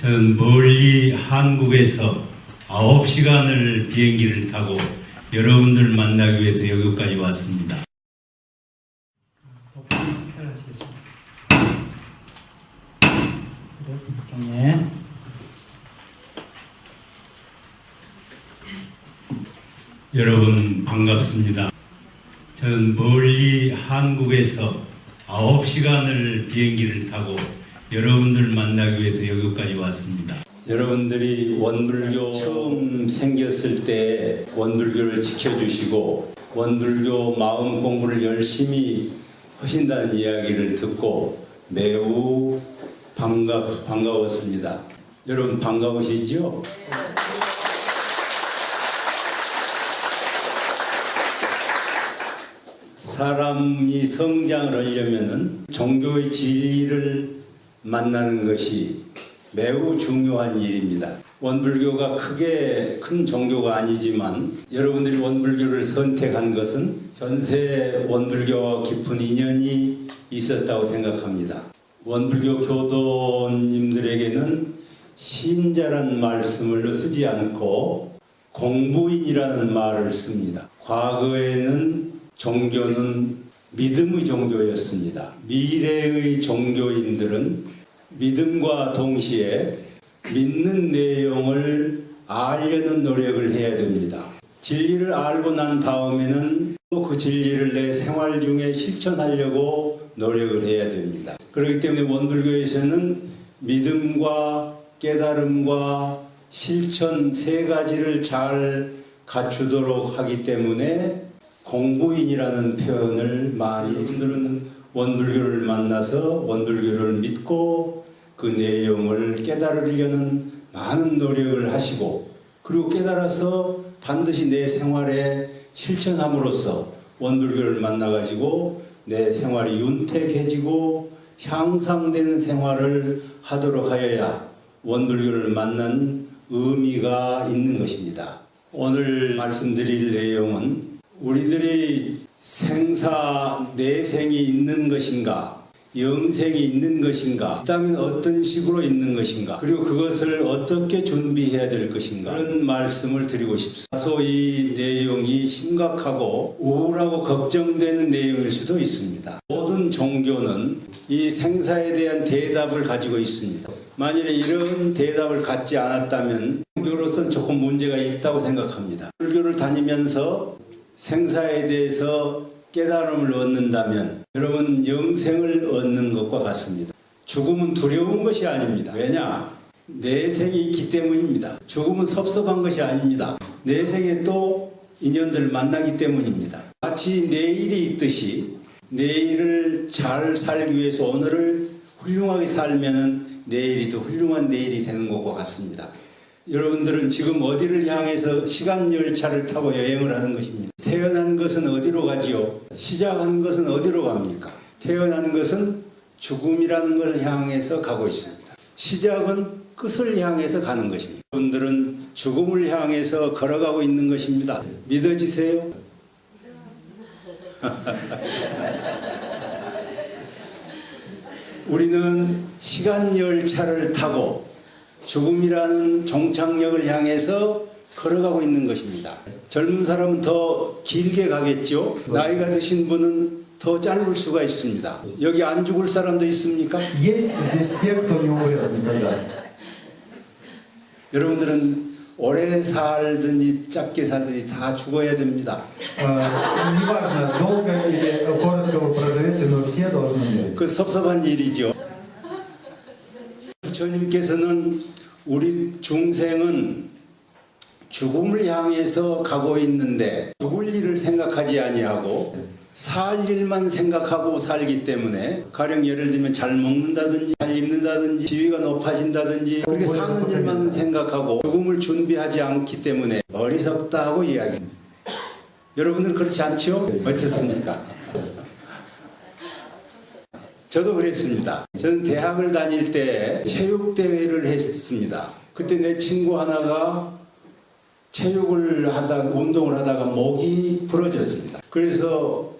저는 멀리 한국에서 9시간을 비행기를 타고 여러분들 만나기 위해서 여기까지 왔습니다. 여러분 반갑습니다. 저는 멀리 한국에서 9시간을 비행기를 타고 여러분들 만나기 위해서 여기까지 왔습니다. 여러분들이 원불교 처음 생겼을 때 원불교를 지켜주시고 원불교 마음 공부를 열심히 하신다는 이야기를 듣고 매우 반가웠습니다. 여러분 반가우시죠? 사람이 성장을 하려면 종교의 진리를 만나는 것이 매우 중요한 일입니다. 원불교가 크게 큰 종교가 아니지만 여러분들이 원불교를 선택한 것은 전세 원불교와 깊은 인연이 있었다고 생각합니다. 원불교 교도님들에게는 신자란 말씀을 쓰지 않고 공부인이라는 말을 씁니다. 과거에는 종교는 믿음의 종교였습니다. 미래의 종교인들은 믿음과 동시에 믿는 내용을 알려는 노력을 해야 됩니다. 진리를 알고 난 다음에는 또 그 진리를 내 생활 중에 실천하려고 노력을 해야 됩니다. 그렇기 때문에 원불교에서는 믿음과 깨달음과 실천 세 가지를 잘 갖추도록 하기 때문에 공부인이라는 표현을 많이 쓰는 원불교를 만나서 원불교를 믿고 그 내용을 깨달으려는 많은 노력을 하시고 그리고 깨달아서 반드시 내 생활에 실천함으로써 원불교를 만나가지고 내 생활이 윤택해지고 향상되는 생활을 하도록 하여야 원불교를 만난 의미가 있는 것입니다. 오늘 말씀드릴 내용은 우리들이 생사 내생이 있는 것인가 영생이 있는 것인가 있다면 어떤 식으로 있는 것인가 그리고 그것을 어떻게 준비해야 될 것인가 그런 말씀을 드리고 싶습니다. 다소 이 내용이 심각하고 우울하고 걱정되는 내용일 수도 있습니다. 모든 종교는 이 생사에 대한 대답을 가지고 있습니다. 만일에 이런 대답을 갖지 않았다면 종교로서는 조금 문제가 있다고 생각합니다. 불교를 다니면서 생사에 대해서 깨달음을 얻는다면 여러분 영생을 얻는 것과 같습니다. 죽음은 두려운 것이 아닙니다. 왜냐? 내생이 있기 때문입니다. 죽음은 섭섭한 것이 아닙니다. 내생에 또 인연들을 만나기 때문입니다. 마치 내일이 있듯이 내일을 잘 살기 위해서 오늘을 훌륭하게 살면은 내일이 더 훌륭한 내일이 되는 것과 같습니다. 여러분들은 지금 어디를 향해서 시간 열차를 타고 여행을 하는 것입니다. 태어난 것은 어디로 가지요? 시작한 것은 어디로 갑니까? 태어난 것은 죽음이라는 것을 향해서 가고 있습니다. 시작은 끝을 향해서 가는 것입니다. 여러분들은 죽음을 향해서 걸어가고 있는 것입니다. 믿어지세요? 우리는 시간 열차를 타고 죽음이라는 종착역을 향해서 걸어가고 있는 것입니다. 젊은 사람은 더 길게 가겠죠. 나이가 드신 분은 더 짧을 수가 있습니다. 여기 안 죽을 사람도 있습니까? 여러분들은 오래 살든지 짧게 살든지 다 죽어야 됩니다. 그 섭섭한 일이죠. 부처님께서는 우리 중생은 죽음을 향해서 가고 있는데 죽을 일을 생각하지 아니하고 살 일만 생각하고 살기 때문에 가령 예를 들면 잘 먹는다든지 잘 입는다든지 지위가 높아진다든지 그렇게 사는 일만 생각하고 죽음을 준비하지 않기 때문에 어리석다고 이야기합니다. 여러분들은 그렇지 않죠? 어떻습니까? 저도 그랬습니다. 저는 대학을 다닐 때 체육대회를 했습니다. 그때 내 친구 하나가 체육을 하다가 운동을 하다가 목이 부러졌습니다. 그래서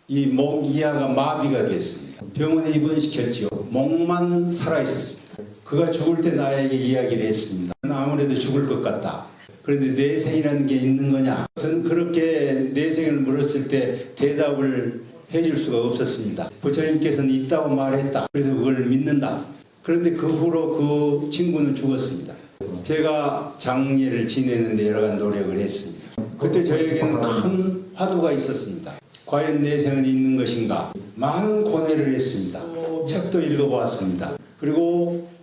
이 목 이하가 마비가 됐습니다. 병원에 입원시켰죠. 목만 살아있었습니다. 그 그가 죽을 때 나에게 이야기를 했습니다. 아무래도 죽을 것 같다. 그런데 내생이라는 게 있는 거냐? 저는 그렇게 내생을 물었을 때 대답을 해줄 수가 없었습니다. 부처님께서는 있다고 말했다. 그래서 그걸 믿는다. 그런데 그 후로 그 친구는 죽었습니다. 제가 장례를 지내는데 여러 가지 노력을 했습니다. 그때 저에게는 큰 화두가 있었습니다. 과연 내생은 있는 것인가? 많은 고뇌를 했습니다. 책도 읽어보았습니다. 그리고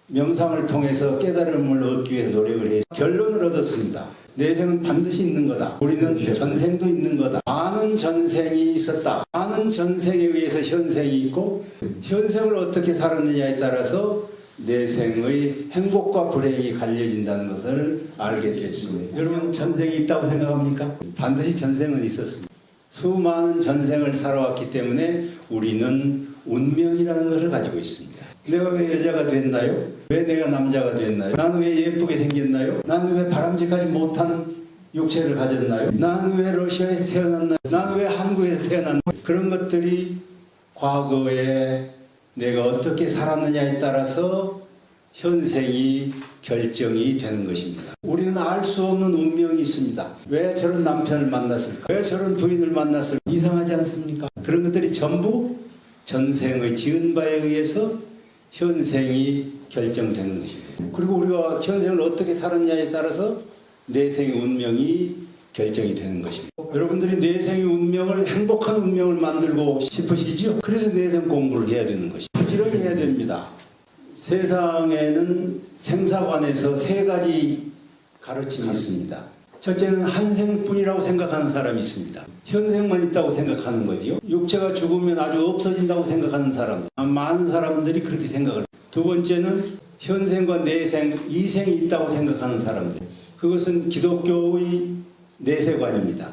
명상을 통해서 깨달음을 얻기 위해서 노력을 해서 결론을 얻었습니다. 내생은 반드시 있는 거다. 우리는 전생도 있는 거다. 많은 전생이 있었다. 많은 전생에 의해서 현생이 있고 현생을 어떻게 살았느냐에 따라서 내생의 행복과 불행이 갈려진다는 것을 알게 됐습니다. 여러분 전생이 있다고 생각합니까? 반드시 전생은 있었습니다. 수많은 전생을 살아왔기 때문에 우리는 운명이라는 것을 가지고 있습니다. 내가 왜 여자가 됐나요? 왜 내가 남자가 됐나요? 나는 왜 예쁘게 생겼나요? 나는 왜 바람직하지 못한 육체를 가졌나요? 나는 왜 러시아에서 태어났나요? 나는 왜 한국에서 태어났나요? 그런 것들이 과거에 내가 어떻게 살았느냐에 따라서 현생이 결정이 되는 것입니다. 우리는 알 수 없는 운명이 있습니다. 왜 저런 남편을 만났을까? 왜 저런 부인을 만났을까? 이상하지 않습니까? 그런 것들이 전부 전생의 지은 바에 의해서 현생이 결정되는 것입니다. 그리고 우리가 현생을 어떻게 살았냐에 따라서 내생의 운명이 결정이 되는 것입니다. 여러분들이 내생의 운명을 행복한 운명을 만들고 싶으시죠? 그래서 내생 공부를 해야 되는 것입니다. 부지런히 해야 됩니다. 세상에는 생사관에서 세 가지 가르침이 있습니다. 첫째는 한 생뿐이라고 생각하는 사람이 있습니다. 현생만 있다고 생각하는 거지요. 육체가 죽으면 아주 없어진다고 생각하는 사람, 많은 사람들이 그렇게 생각을 해요. 두 번째는 현생과 내생, 이생이 있다고 생각하는 사람들. 그것은 기독교의 내세관입니다.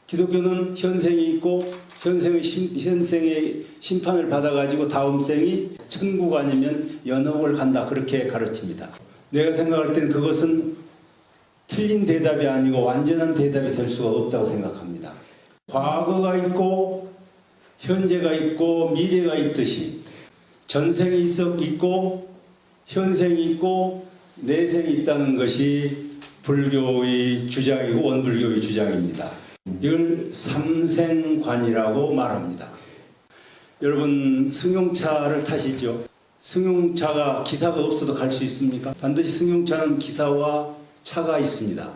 기독교는 현생이 있고 현생의 심판을 받아가지고 다음 생이 천국 아니면 연옥을 간다, 그렇게 가르칩니다. 내가 생각할 때는 그것은 틀린 대답이 아니고 완전한 대답이 될 수가 없다고 생각합니다. 과거가 있고 현재가 있고 미래가 있듯이 전생이 있고 현생이 있고 내생이 있다는 것이 불교의 주장이고 원불교의 주장입니다. 이걸 삼생관이라고 말합니다. 여러분 승용차를 타시죠? 승용차가 기사가 없어도 갈 수 있습니까? 반드시 승용차는 기사와 차가 있습니다.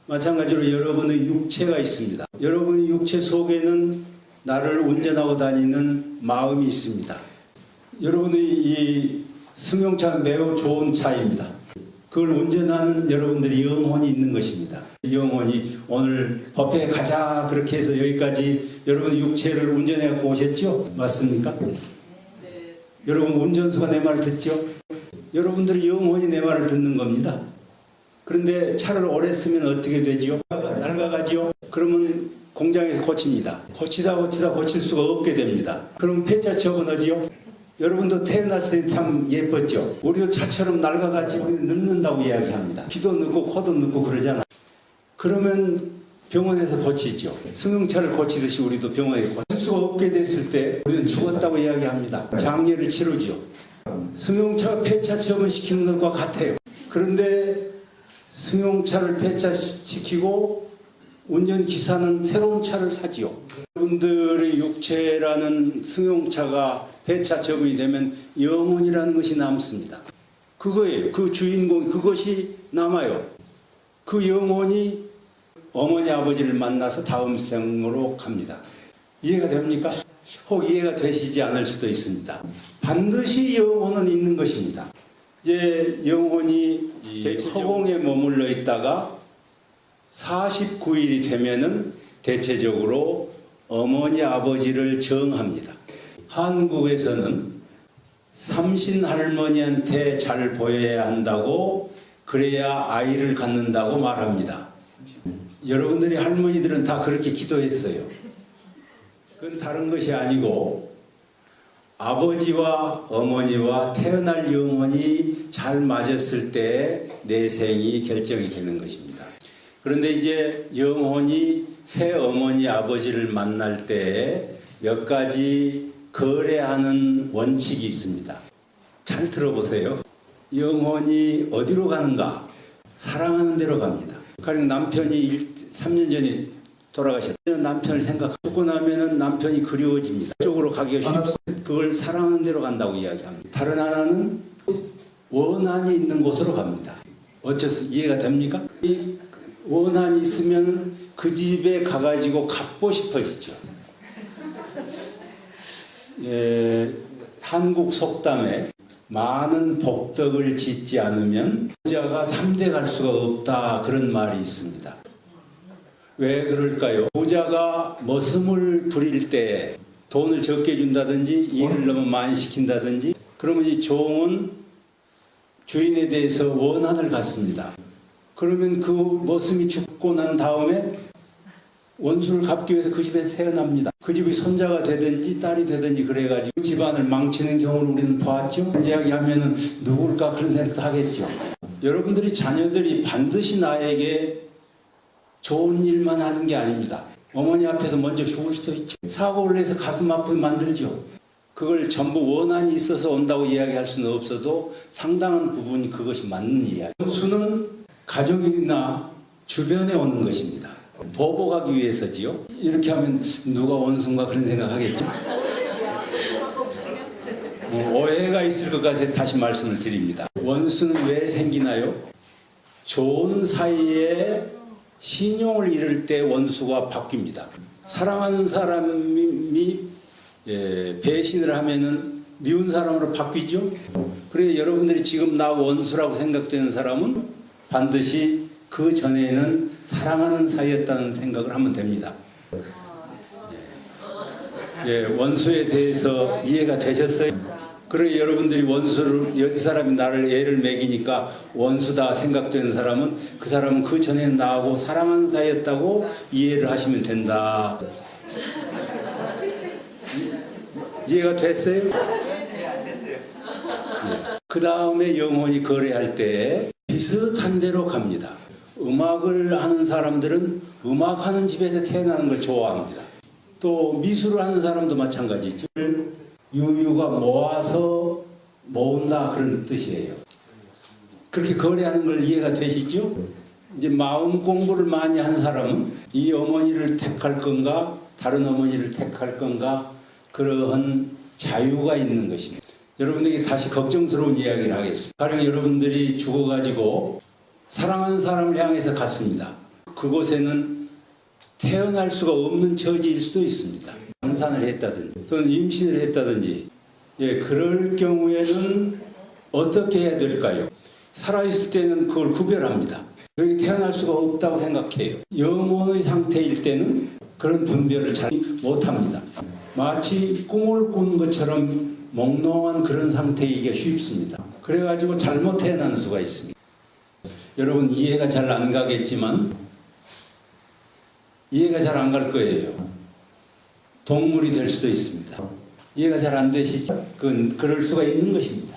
마찬가지로 여러분의 육체가 있습니다. 여러분의 육체 속에는 나를 운전하고 다니는 마음이 있습니다. 여러분의 이 승용차는 매우 좋은 차입니다. 그걸 운전하는 여러분들이 영혼이 있는 것입니다. 영혼이 오늘 법회에 가자 그렇게 해서 여기까지 여러분 육체를 운전해 갖고 오셨죠? 맞습니까? 네. 여러분 운전수가 내 말을 듣죠? 여러분들이 영혼이 내 말을 듣는 겁니다. 그런데 차를 오래 쓰면 어떻게 되지요? 낡아가지요? 그러면 공장에서 고칩니다. 고치다 고칠 수가 없게 됩니다. 그럼 폐차처분 어디요? 여러분도 태어났을 때 참 예뻤죠? 우리도 차처럼 낡아가지고 늙는다고 이야기합니다. 피도 늙고 코도 늙고 그러잖아. 그러면 병원에서 고치죠. 승용차를 고치듯이 우리도 병원에 고칠 수가 없게 됐을 때 우리는 죽었다고 이야기합니다. 장례를 치르죠. 승용차가 폐차처분 시키는 것과 같아요. 그런데 승용차를 폐차시키고 운전기사는 새로운 차를 사지요. 여러분들의 육체라는 승용차가 폐차 처분이 되면 영혼이라는 것이 남습니다. 그거예요. 그 주인공, 그것이 남아요. 그 영혼이 어머니 아버지를 만나서 다음 생으로 갑니다. 이해가 됩니까? 혹 이해가 되시지 않을 수도 있습니다. 반드시 영혼은 있는 것입니다. 이제 영혼이 허공에 머물러 있다가 49일이 되면은 대체적으로 어머니 아버지를 정합니다. 한국에서는 삼신 할머니한테 잘 보여야 한다고, 그래야 아이를 갖는다고 말합니다. 여러분들이 할머니들은 다 그렇게 기도했어요. 그건 다른 것이 아니고 아버지와 어머니와 태어날 영혼이 잘 맞았을 때 내생이 결정이 되는 것입니다. 그런데 이제 영혼이 새 어머니 아버지를 만날 때 몇 가지 거래하는 원칙이 있습니다. 잘 들어보세요. 영혼이 어디로 가는가? 사랑하는 데로 갑니다. 가령 남편이 3년 전에 돌아가셨어요. 남편을 생각하고 나면은 남편이 그리워집니다. 그쪽으로 가기가 쉽습니다. 그걸 사랑하는 데로 간다고 이야기합니다. 다른 하나는 원한이 있는 곳으로 갑니다. 어째서 이해가 됩니까? 이 원한이 있으면 그 집에 가가지고 갖고 싶어지죠. 한국 속담에 많은 복덕을 짓지 않으면 부자가 3대 갈 수가 없다, 그런 말이 있습니다. 왜 그럴까요? 부자가 머슴을 부릴 때 돈을 적게 준다든지 일을 너무 많이 시킨다든지 그러면 이 종은 주인에 대해서 원한을 갖습니다. 그러면 그 머슴이 죽고 난 다음에 원수를 갚기 위해서 그 집에서 태어납니다. 그 집이 손자가 되든지 딸이 되든지 그래가지고 집안을 망치는 경우를 우리는 보았죠. 이야기하면은 누굴까 그런 생각도 하겠죠. 여러분들이 자녀들이 반드시 나에게 좋은 일만 하는 게 아닙니다. 어머니 앞에서 먼저 죽을 수도 있죠. 사고를 해서 가슴 아프게 만들죠. 그걸 전부 원한이 있어서 온다고 이야기할 수는 없어도 상당한 부분이 그것이 맞는 이야기. 원수는 가족이나 주변에 오는 것입니다. 보복하기 위해서지요. 이렇게 하면 누가 원수인가 그런 생각하겠죠. 오해가 있을 것 같아서 다시 말씀을 드립니다. 원수는 왜 생기나요? 좋은 사이에 신용을 잃을 때 원수가 바뀝니다. 사랑하는 사람이 배신을 하면은 미운 사람으로 바뀌죠. 그래서 여러분들이 지금 나 원수라고 생각되는 사람은 반드시 그 전에는 사랑하는 사이였다는 생각을 하면 됩니다. 원수에 대해서 이해가 되셨어요? 그래 여러분들이 원수를 여기 사람이 나를 애를 먹이니까 원수다 생각되는 사람은 그 사람은 그 전에는 나하고 사랑하는 사이였다고 이해를 하시면 된다. 이해가 됐어요? 그 다음에 영혼이 거래할 때 비슷한 데로 갑니다. 음악을 하는 사람들은 음악하는 집에서 태어나는 걸 좋아합니다. 또 미술을 하는 사람도 마찬가지죠. 유유가 모아서 모은다 그런 뜻이에요. 그렇게 거래하는 걸 이해가 되시죠? 이제 마음 공부를 많이 한 사람은 이 어머니를 택할 건가 다른 어머니를 택할 건가 그러한 자유가 있는 것입니다. 여러분들에게 다시 걱정스러운 이야기를 하겠습니다. 가령 여러분들이 죽어가지고 사랑하는 사람을 향해서 갔습니다. 그곳에는 태어날 수가 없는 처지일 수도 있습니다. 방산을 했다든지 또는 임신을 했다든지 그럴 경우에는 어떻게 해야 될까요? 살아있을 때는 그걸 구별합니다. 여기 태어날 수가 없다고 생각해요. 영혼의 상태일 때는 그런 분별을 잘 못합니다. 마치 꿈을 꾼 것처럼 몽롱한 그런 상태이기가 쉽습니다. 그래가지고 잘못 태어나는 수가 있습니다. 여러분 이해가 잘 안 가겠지만 이해가 잘 안 갈 거예요. 동물이 될 수도 있습니다. 이해가 잘 안 되시죠? 그건 그럴 수가 있는 것입니다.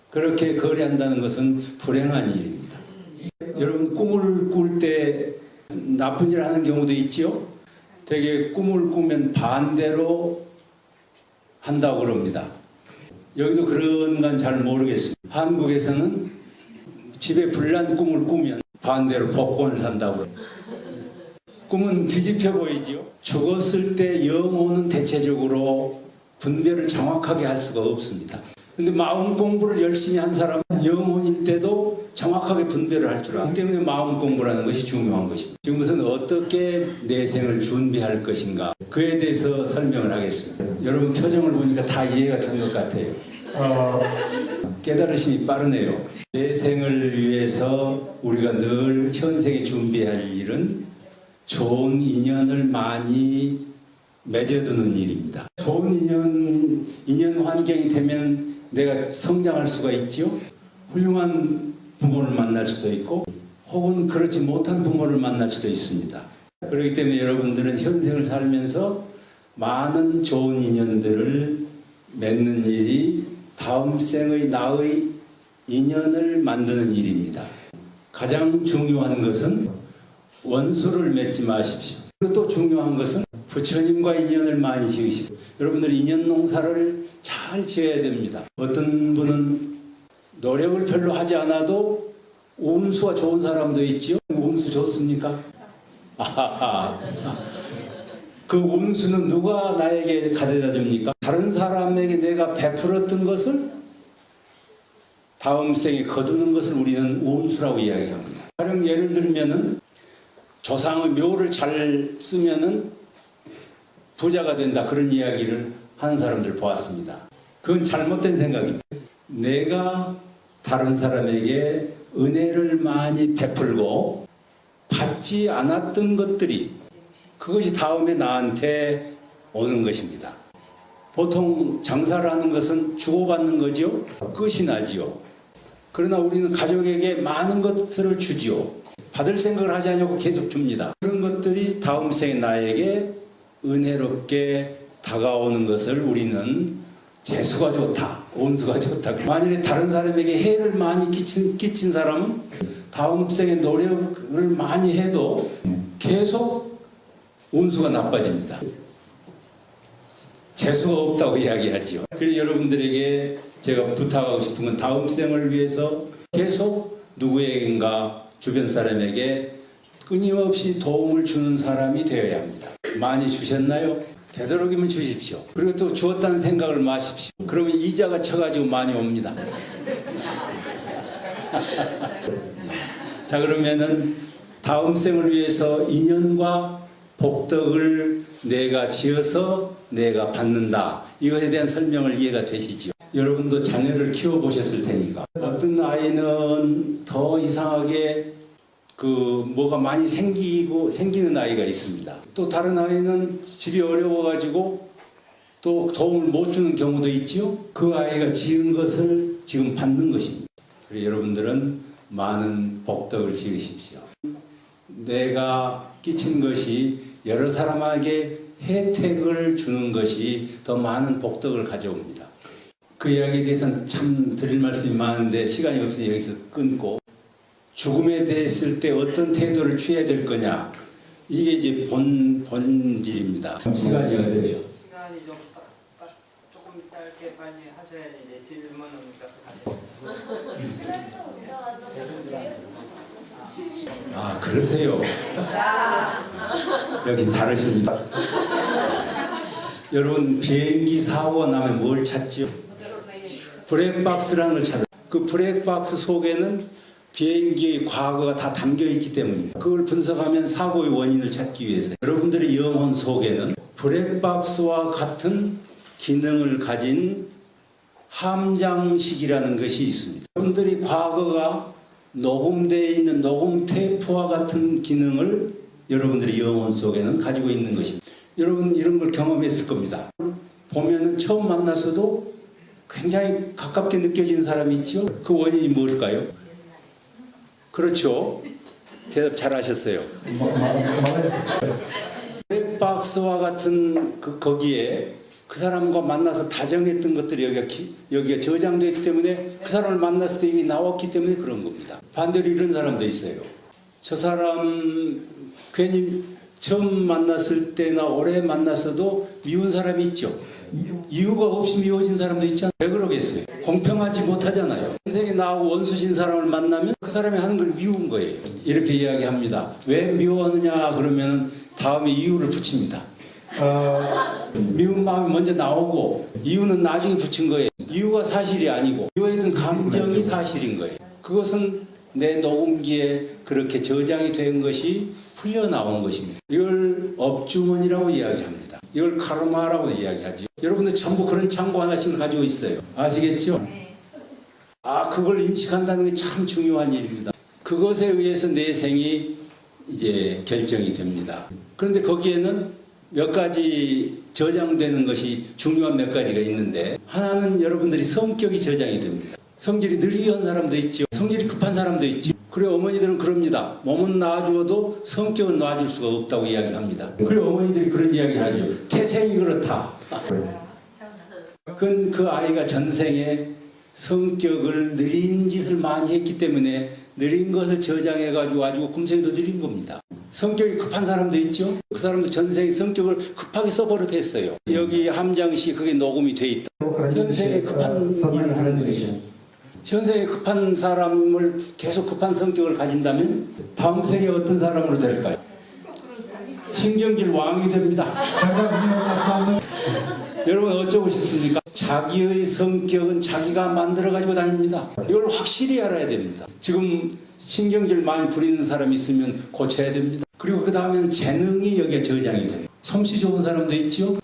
그렇게 거래한다는 것은 불행한 일입니다. 여러분 꿈을 꿀 때 나쁜 일을 하는 경우도 있죠? 되게 꿈을 꾸면 반대로 한다고 그럽니다. 여기도 그런 건 잘 모르겠습니다. 한국에서는 집에 불난 꿈을 꾸면 반대로 복권을 산다고. 꿈은 뒤집혀 보이지요. 죽었을 때 영혼은 대체적으로 분별을 정확하게 할 수가 없습니다. 근데 마음 공부를 열심히 한 사람은 영혼일 때도 정확하게 분별을 할 줄 알아요. 그 때문에 마음 공부라는 것이 중요한 것입니다. 지금은 어떻게 내 생을 준비할 것인가 그에 대해서 설명을 하겠습니다. 여러분 표정을 보니까 다 이해가 된 것 같아요. 깨달으심이 빠르네요. 내 생을 위해서 우리가 늘 현생에 준비할 일은 좋은 인연을 많이 맺어두는 일입니다. 좋은 인연 환경이 되면 내가 성장할 수가 있죠. 훌륭한 부모를 만날 수도 있고 혹은 그렇지 못한 부모를 만날 수도 있습니다. 그렇기 때문에 여러분들은 현생을 살면서 많은 좋은 인연들을 맺는 일이 다음 생의 나의 인연을 만드는 일입니다. 가장 중요한 것은 원수를 맺지 마십시오. 그리고 또 중요한 것은 부처님과 인연을 많이 지으시고 여러분들이 인연 농사를 잘 지어야 됩니다. 어떤 분은 노력을 별로 하지 않아도 운수가 좋은 사람도 있지요. 운수 좋습니까? 아하하. 그 운수는 누가 나에게 가져다 줍니까? 다른 사람에게 내가 베풀었던 것을 다음 생에 거두는 것을 우리는 운수라고 이야기합니다. 가령 예를 들면은 조상의 묘를 잘 쓰면은 부자가 된다, 그런 이야기를 하는 사람들 보았습니다. 그건 잘못된 생각입니다. 내가 다른 사람에게 은혜를 많이 베풀고 받지 않았던 것들이, 그것이 다음에 나한테 오는 것입니다. 보통 장사를 하는 것은 주고받는 거지요. 끝이 나지요. 그러나 우리는 가족에게 많은 것들을 주지요. 받을 생각을 하지 않고 계속 줍니다. 그런 것들이 다음 생에 나에게 은혜롭게 다가오는 것을 우리는 재수가 좋다, 온수가 좋다. 만일에 다른 사람에게 해를 많이 끼친 사람은 다음 생에 노력을 많이 해도 계속 운수가 나빠집니다. 재수가 없다고 이야기하지요. 그래서 여러분들에게 제가 부탁하고 싶은 건 다음 생을 위해서 계속 누구에겐가 주변 사람에게 끊임없이 도움을 주는 사람이 되어야 합니다. 많이 주셨나요? 되도록이면 주십시오. 그리고 또 주었다는 생각을 마십시오. 그러면 이자가 쳐가지고 많이 옵니다. 자, 그러면은 다음 생을 위해서 인연과 복덕을 내가 지어서 내가 받는다, 이것에 대한 설명을 이해가 되시죠? 여러분도 자녀를 키워보셨을 테니까 어떤 아이는 더 이상하게 뭐가 많이 생기는 아이가 있습니다. 또 다른 아이는 집이 어려워가지고 또 도움을 못 주는 경우도 있지요. 그 아이가 지은 것을 지금 받는 것입니다. 그래서 여러분들은 많은 복덕을 지으십시오. 내가 끼친 것이 여러 사람에게 혜택을 주는 것이 더 많은 복덕을 가져옵니다. 그 이야기에 대해서는 참 드릴 말씀이 많은데 시간이 없어서 여기서 끊고, 죽음에 대했을 때 어떤 태도를 취해야 될 거냐, 이게 이제 본질입니다. 시간이 어때요? 시간이 조금 짧게 빨리 하셔야지 이제 질문은 아, 그러세요. 여기 다르십니다. 여러분, 비행기 사고가 나면 뭘 찾죠? 블랙박스라는 걸 찾아요. 그 블랙박스 속에는 비행기의 과거가 다 담겨있기 때문입니다. 그걸 분석하면 사고의 원인을 찾기 위해서 여러분들의 영혼 속에는 블랙박스와 같은 기능을 가진 함장식이라는 것이 있습니다. 여러분들이 과거가 녹음되어 있는 녹음 테이프와 같은 기능을 여러분들의 영혼 속에는 가지고 있는 것입니다. 여러분 이런 걸 경험했을 겁니다. 보면은 처음 만났어도 굉장히 가깝게 느껴지는 사람이 있죠. 그 원인이 뭘까요? 그렇죠. 대답 잘 하셨어요. 블랙박스와 같은 거기에 그 사람과 만나서 다정했던 것들이 여기가 저장되어 있기 때문에 그 사람을 만났을 때 이게 나왔기 때문에 그런 겁니다. 반대로 이런 사람도 있어요. 저 사람 괜히 처음 만났을 때나 오래 만났어도 미운 사람이 있죠. 이유가 없이 미워진 사람도 있잖아요. 왜 그러겠어요? 공평하지 못하잖아요. 인생에 나하고 원수신 사람을 만나면 그 사람이 하는 걸 미운 거예요. 이렇게 이야기합니다. 왜 미워하느냐 그러면 다음에 이유를 붙입니다. 미운 마음이 먼저 나오고 이유는 나중에 붙인 거예요. 이유가 사실이 아니고 미워했던 감정이 사실인 거예요. 그것은 내 녹음기에 그렇게 저장이 된 것이 풀려나온 것입니다. 이걸 업주머니라고 이야기합니다. 이걸 카르마라고 이야기하죠. 여러분들 전부 그런 창고 하나씩을 가지고 있어요. 아시겠죠? 그걸 인식한다는 게 참 중요한 일입니다. 그것에 의해서 내 생이 이제 결정이 됩니다. 그런데 거기에는 몇 가지 저장되는 것이 중요한 몇 가지가 있는데, 하나는 여러분들이 성격이 저장이 됩니다. 성질이 느리한 사람도 있죠. 성질이 급한 사람도 있죠. 그래 어머니들은 그럽니다. 몸은 놔주어도 성격은 놔줄 수가 없다고 이야기합니다. 그래 어머니들이 그런 이야기를 하죠. 태생이 그렇다. 그건 그 아이가 전생에 성격을 느린 짓을 많이 했기 때문에 느린 것을 저장해가지고 아주 금생도 느린 겁니다. 성격이 급한 사람도 있죠. 그 사람도 전생에 성격을 급하게 써버릇했어요. 여기 함장시 그게 녹음이 돼 있다. 현생에 급한 일을 하는 것이죠. 현생에 급한 사람을 계속 급한 성격을 가진다면 다음 생에 어떤 사람으로 될까요? 신경질 왕이 됩니다. 여러분 어쩌고 싶습니까? 자기의 성격은 자기가 만들어 가지고 다닙니다. 이걸 확실히 알아야 됩니다. 지금 신경질 많이 부리는 사람이 있으면 고쳐야 됩니다. 그리고 그 다음에는 재능이 여기에 저장이 됩니다. 솜씨 좋은 사람도 있죠.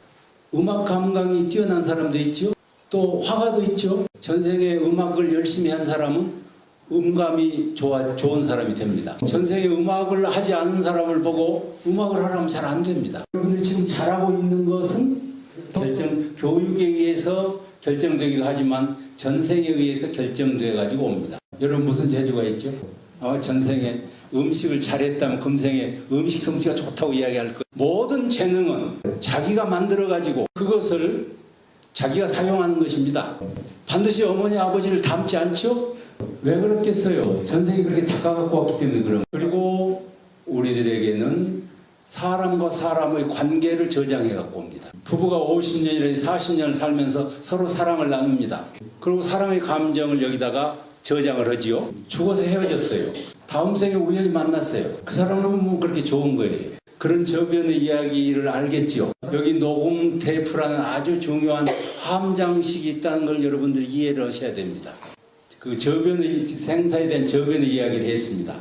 음악 감각이 뛰어난 사람도 있죠. 또 화가도 있죠. 전생에 음악을 열심히 한 사람은 음감이 좋은 사람이 됩니다. 전생에 음악을 하지 않은 사람을 보고 음악을 하라면 잘 안 됩니다. 여러분들이 지금 잘하고 있는 것은 교육에 의해서 결정되기도 하지만 전생에 의해서 결정돼 가지고 옵니다. 여러분 무슨 재주가 있죠? 전생에 음식을 잘했다면 금생에 음식 솜씨가 좋다고 이야기할 거예요. 모든 재능은 자기가 만들어 가지고 그것을 자기가 사용하는 것입니다. 반드시 어머니 아버지를 닮지 않죠? 왜 그렇겠어요? 전생에 그렇게 닦아갖고 왔기 때문에 그런 거예요. 그리고 우리들에게는 사람과 사람의 관계를 저장해 갖고 옵니다. 부부가 50년이라든지 40년을 살면서 서로 사랑을 나눕니다. 그리고 사랑의 감정을 여기다가 저장을 하지요. 죽어서 헤어졌어요. 다음 생에 우연히 만났어요. 그 사람은 뭐 그렇게 좋은 거예요. 그런 저변의 이야기를 알겠지요. 여기 녹음 테이프라는 아주 중요한 함장식이 있다는 걸 여러분들이 이해를 하셔야 됩니다. 그 저변의 생사에 대한 저변의 이야기를 했습니다.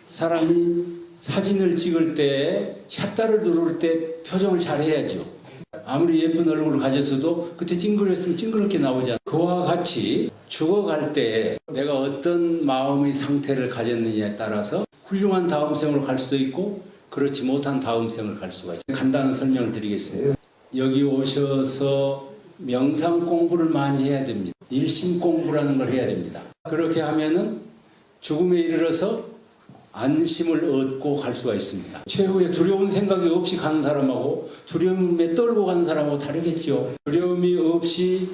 사람이 사진을 찍을 때 샷다를 누를 때 표정을 잘 해야죠. 아무리 예쁜 얼굴을 가졌어도 그때 찡그렸으면 찡그렇게 나오잖아요. 그와 같이 죽어갈 때 내가 어떤 마음의 상태를 가졌느냐에 따라서 훌륭한 다음 생으로 갈 수도 있고 그렇지 못한 다음 생을 갈 수가 있어요. 간단한 설명을 드리겠습니다. 여기 오셔서 명상 공부를 많이 해야 됩니다. 일심 공부라는 걸 해야 됩니다. 그렇게 하면은 죽음에 이르러서 안심을 얻고 갈 수가 있습니다. 최후에 두려운 생각이 없이 가는 사람하고 두려움에 떨고 가는 사람하고 다르겠죠. 두려움이 없이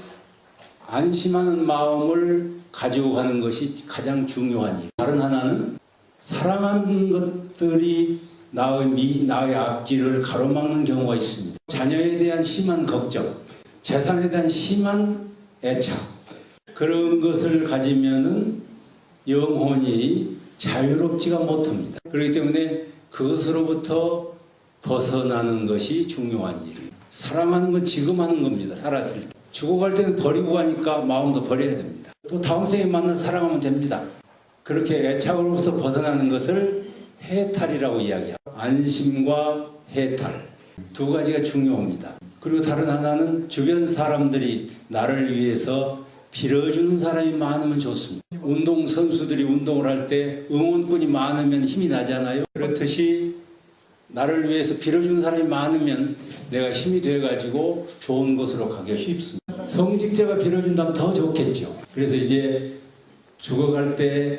안심하는 마음을 가지고 가는 것이 가장 중요한 일. 다른 하나는 사랑하는 것들이 나의 앞길을 가로막는 경우가 있습니다. 자녀에 대한 심한 걱정, 재산에 대한 심한 애착, 그런 것을 가지면은 영혼이 자유롭지가 못합니다. 그렇기 때문에 그것으로부터 벗어나는 것이 중요한 일입니다. 사랑하는 건 지금 하는 겁니다. 살았을 때. 죽어갈 때는 버리고 가니까 마음도 버려야 됩니다. 또 다음 생에 만나서 사랑하면 됩니다. 그렇게 애착으로부터 벗어나는 것을 해탈이라고 이야기합니다. 안심과 해탈 두 가지가 중요합니다. 그리고 다른 하나는 주변 사람들이 나를 위해서 빌어주는 사람이 많으면 좋습니다. 운동선수들이 운동을 할 때 응원꾼이 많으면 힘이 나잖아요. 그렇듯이 나를 위해서 빌어주는 사람이 많으면 내가 힘이 돼가지고 좋은 곳으로 가기가 쉽습니다. 성직자가 빌어준다면 더 좋겠죠. 그래서 이제 죽어갈 때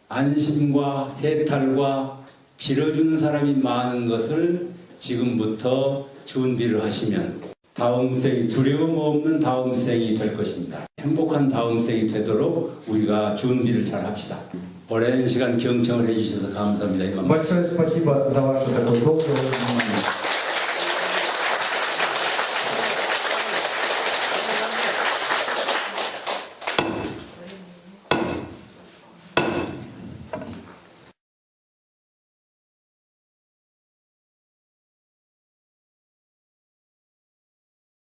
안심과 해탈과 빌어주는 사람이 많은 것을 지금부터 준비를 하시면 다음 생이 두려움 없는 다음 생이 될 것입니다. 행복한 다음 생이 되도록 우리가 준비를 잘 합시다. 오랜 시간 경청을 해주셔서 감사합니다. Большое спасибо за вашу такую добрую